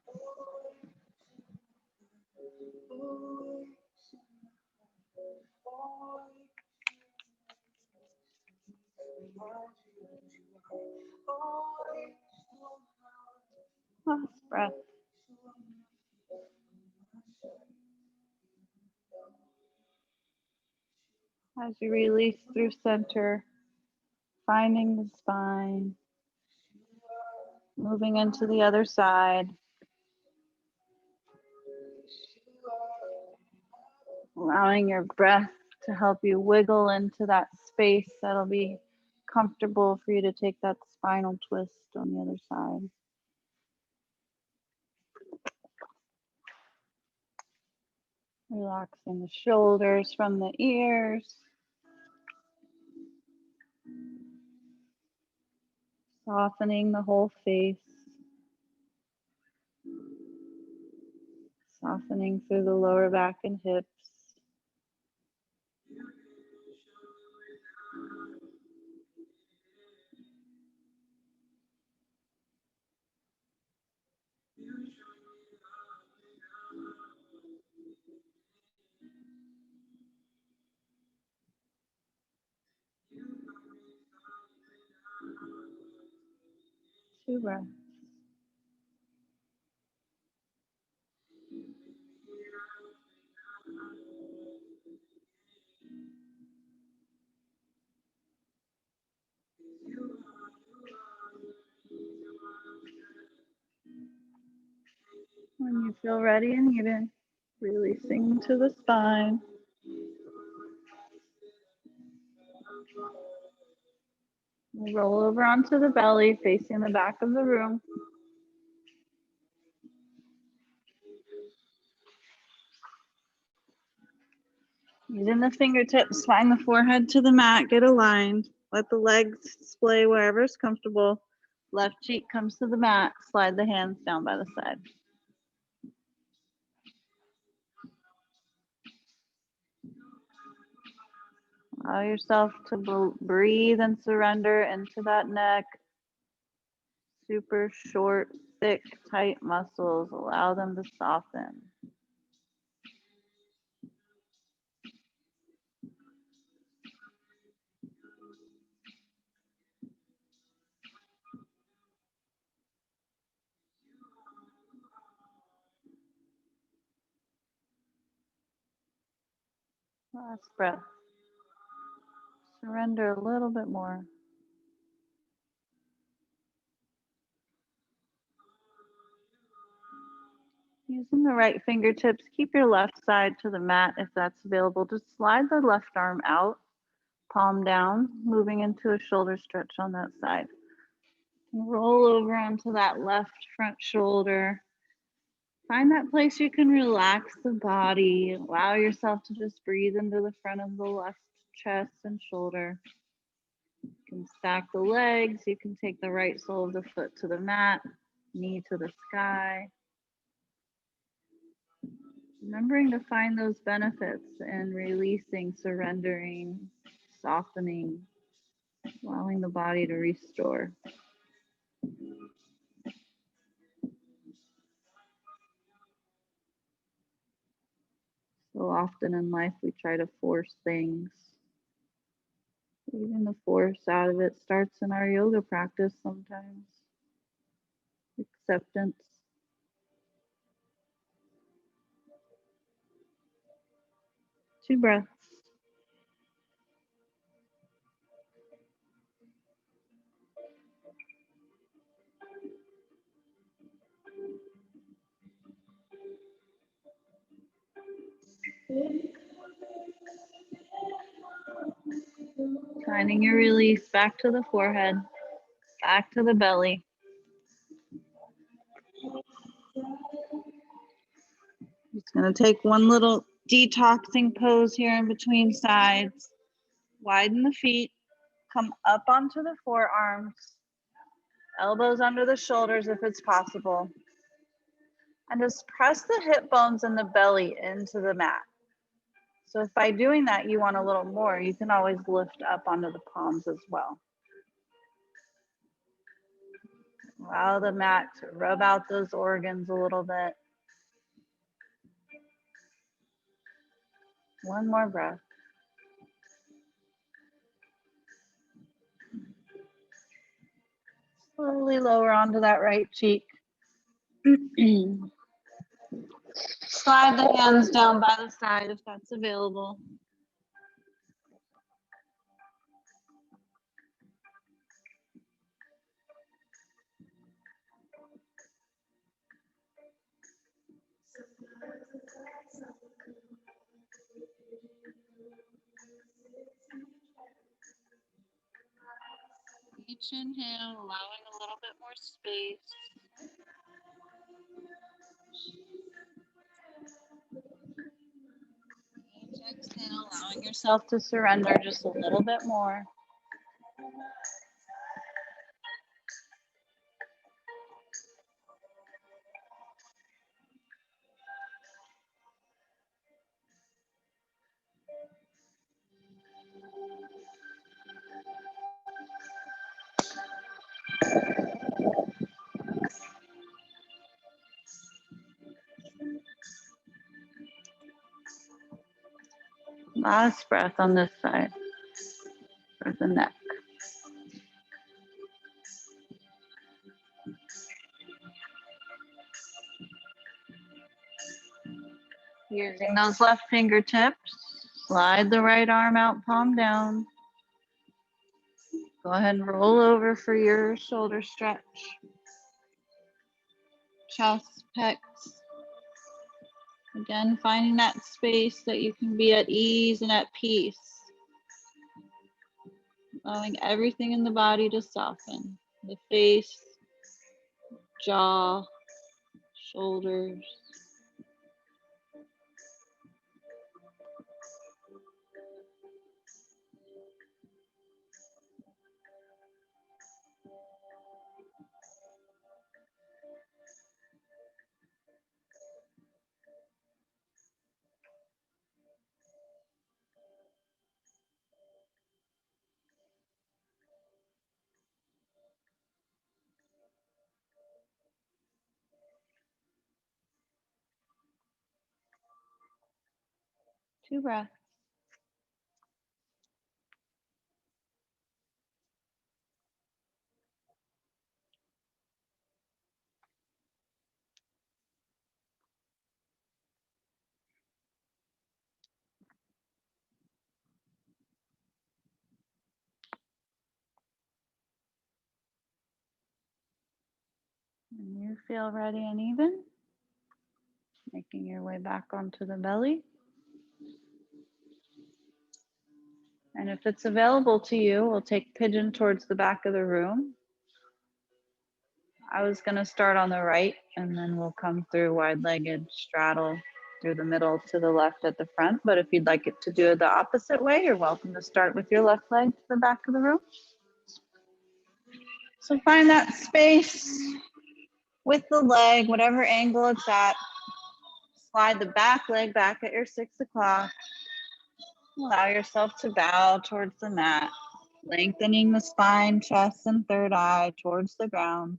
Last breath. As you release through center, finding the spine, moving into the other side. Allowing your breath to help you wiggle into that space that'll be comfortable for you to take that spinal twist on the other side. Relaxing the shoulders from the ears. Softening the whole face. Softening through the lower back and hips. Two breaths. When you feel ready and even, releasing to the spine. We'll roll over onto the belly, facing the back of the room. Using the fingertips, find the forehead to the mat, get aligned. Let the legs splay wherever is comfortable. Left cheek comes to the mat, slide the hands down by the side. Allow yourself to breathe and surrender into that neck. Super short, thick, tight muscles. Allow them to soften. Last breath. Surrender a little bit more. Using the right fingertips, keep your left side to the mat if that's available. Just slide the left arm out, palm down, moving into a shoulder stretch on that side. Roll over onto that left front shoulder. Find that place you can relax the body. Allow yourself to just breathe into the front of the left chest and shoulder. You can stack the legs. You can take the right sole of the foot to the mat, knee to the sky. Remembering to find those benefits and releasing, surrendering, softening, allowing the body to restore. So often in life we try to force things. Even the force out of it starts in our yoga practice sometimes. Acceptance. Two breaths. Finding your release back to the forehead, back to the belly. Just going to take one little detoxing pose here in between sides. Widen the feet, come up onto the forearms, elbows under the shoulders if it's possible. And just press the hip bones and the belly into the mat. So if by doing that you want a little more, you can always lift up onto the palms as well. Allow the mat to rub out those organs a little bit. One more breath. Slowly lower onto that right cheek. Slide the hands down by the side if that's available. Each inhale, allowing a little bit more space. Each exhale, allowing yourself to surrender just a little bit more. Last breath on this side for the neck. Using those left fingertips, slide the right arm out, palm down. Go ahead and roll over for your shoulder stretch. Chest, pecs, Again, finding that space that you can be at ease and at peace. Allowing everything in the body to soften. The face, jaw, shoulders. Two breaths. When you feel ready and even, making your way back onto the belly. And if it's available to you, we'll take pigeon towards the back of the room. I was going to start on the right, and then we'll come through wide-legged straddle through the middle to the left at the front. But if you'd like it to do it the opposite way, you're welcome to start with your left leg to the back of the room. So find that space with the leg, whatever angle it's at. Slide the back leg back at your 6 o'clock. Allow yourself to bow towards the mat, lengthening the spine, chest, and third eye towards the ground.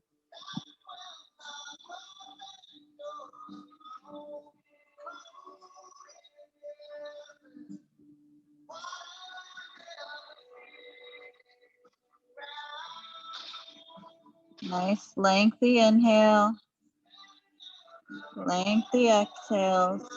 Nice lengthy inhale, lengthy exhales.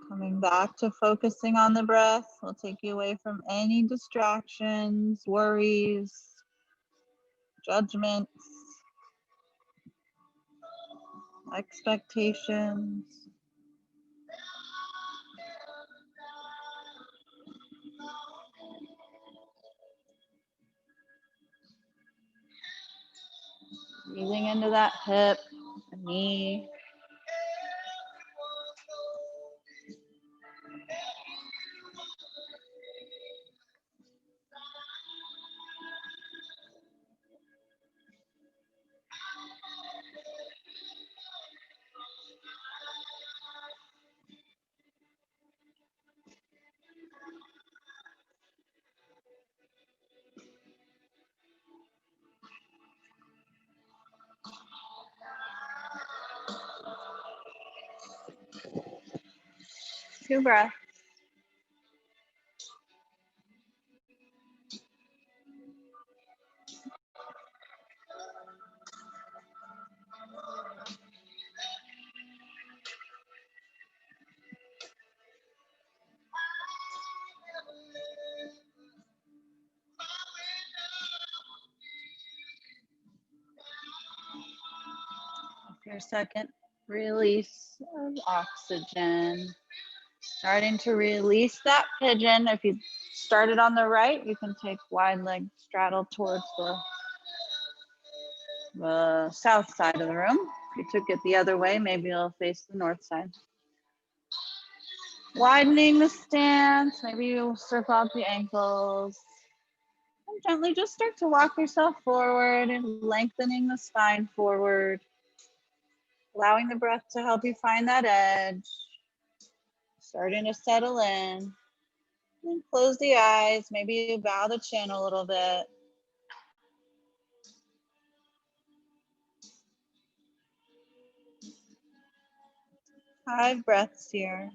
Coming back to focusing on the breath will take you away from any distractions, worries, judgments, expectations. Breathing into that hip, the knee. Two breaths. Your second release of oxygen. Starting to release that pigeon. If you started on the right, you can take wide leg straddle towards the south side of the room. If you took it the other way, maybe it'll face the north side. Widening the stance, maybe you'll circle out the ankles. And gently just start to walk yourself forward and lengthening the spine forward. Allowing the breath to help you find that edge. Starting to settle in. And close the eyes, maybe you bow the chin a little bit. Five breaths here.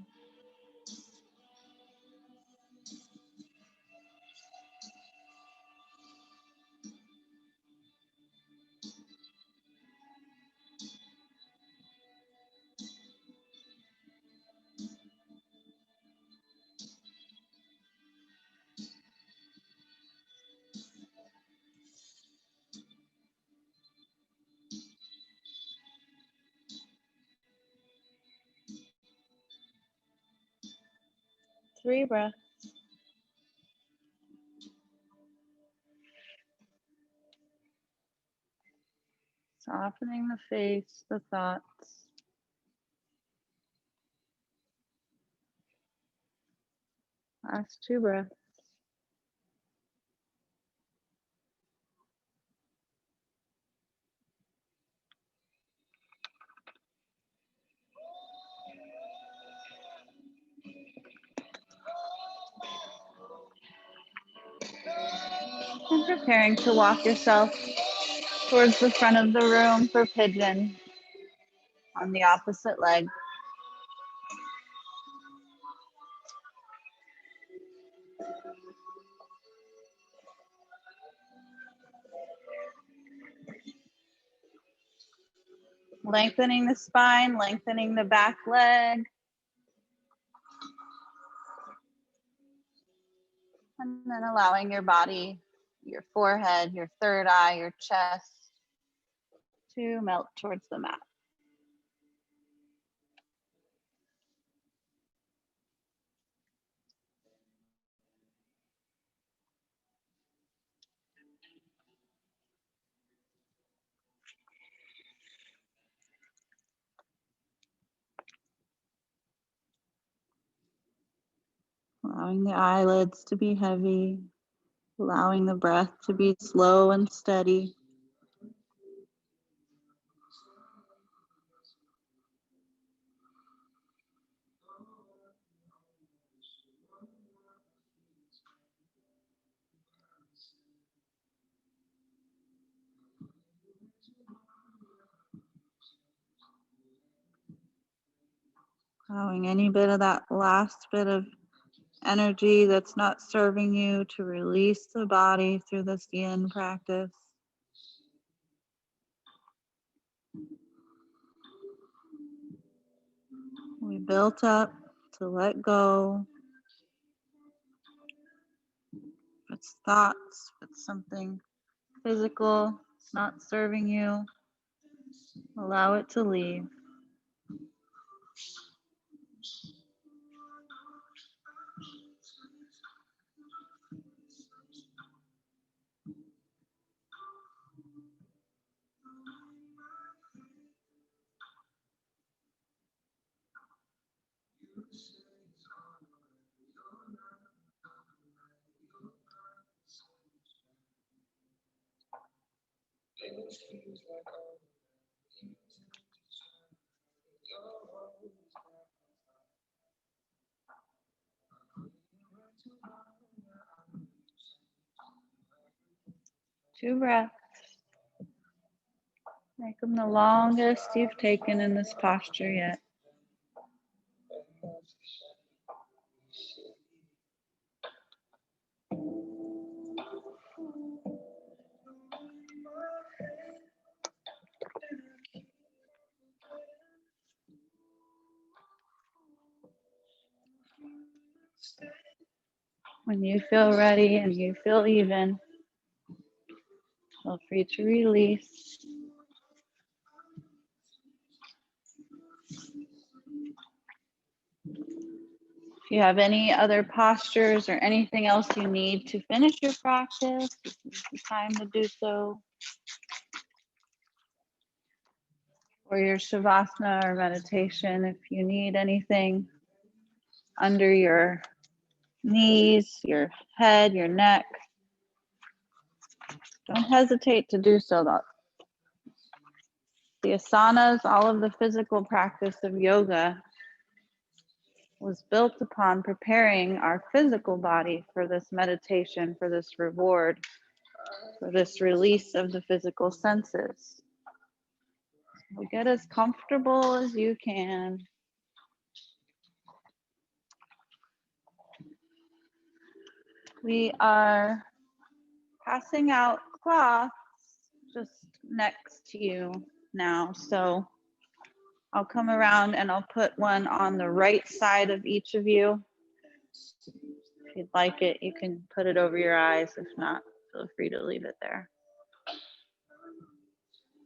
3 breaths. Softening the face, the thoughts. Last 2 breaths. And preparing to walk yourself towards the front of the room for pigeon on the opposite leg. Lengthening the spine, lengthening the back leg. And then allowing your body, your forehead, your third eye, your chest to melt towards the mat. Allowing the eyelids to be heavy, allowing the breath to be slow and steady. Allowing any bit of that last bit of energy that's not serving you to release the body through this yin practice. We built up to let go. If it's thoughts, if it's something physical, it's not serving you, allow it to leave. Two breaths. Make them the longest you've taken in this posture yet. When you feel ready and you feel even, feel free to release. If you have any other postures or anything else you need to finish your practice, this is the time to do so. Or your shavasana or meditation, if you need anything under your knees, your head, your neck, don't hesitate to do so. The asanas, all of the physical practice of yoga, was built upon preparing our physical body for this meditation, for this reward, for this release of the physical senses. So get as comfortable as you can. We are passing out cloths just next to you now. So I'll come around and I'll put one on the right side of each of you. If you'd like it, you can put it over your eyes. If not, feel free to leave it there.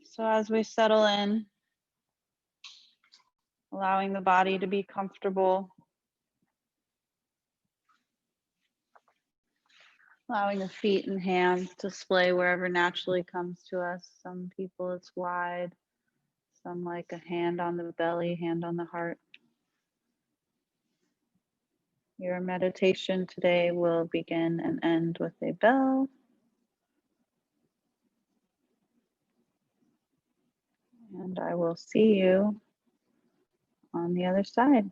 So as we settle in, allowing the body to be comfortable, Allowing the feet and hands to splay wherever naturally comes to us. Some people it's wide, some like a hand on the belly, hand on the heart. Your meditation today will begin and end with a bell. And I will see you on the other side.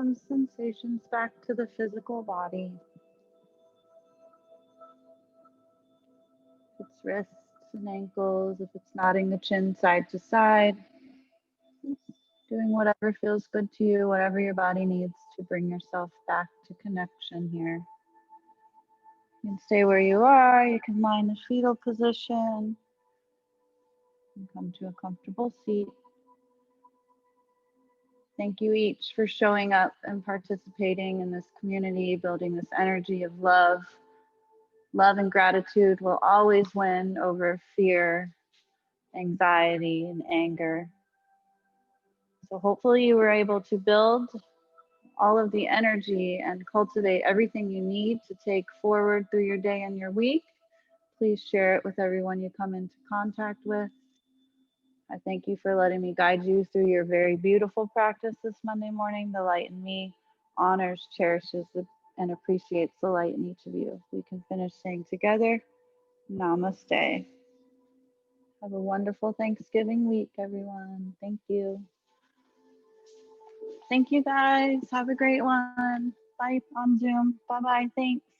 some sensations back to the physical body. If it's wrists and ankles, if it's nodding the chin side to side, just doing whatever feels good to you, whatever your body needs to bring yourself back to connection here. You can stay where you are, you can lie in the fetal position, and come to a comfortable seat. Thank you each for showing up and participating in this community, building this energy of love. Love and gratitude will always win over fear, anxiety, and anger. So hopefully you were able to build all of the energy and cultivate everything you need to take forward through your day and your week. Please share it with everyone you come into contact with. I thank you for letting me guide you through your very beautiful practice this Monday morning. The light in me honors, cherishes, and appreciates the light in each of you. We can finish saying together, Namaste. Have a wonderful Thanksgiving week, everyone. Thank you. Thank you, guys. Have a great one. Bye on Zoom. Bye-bye. Thanks.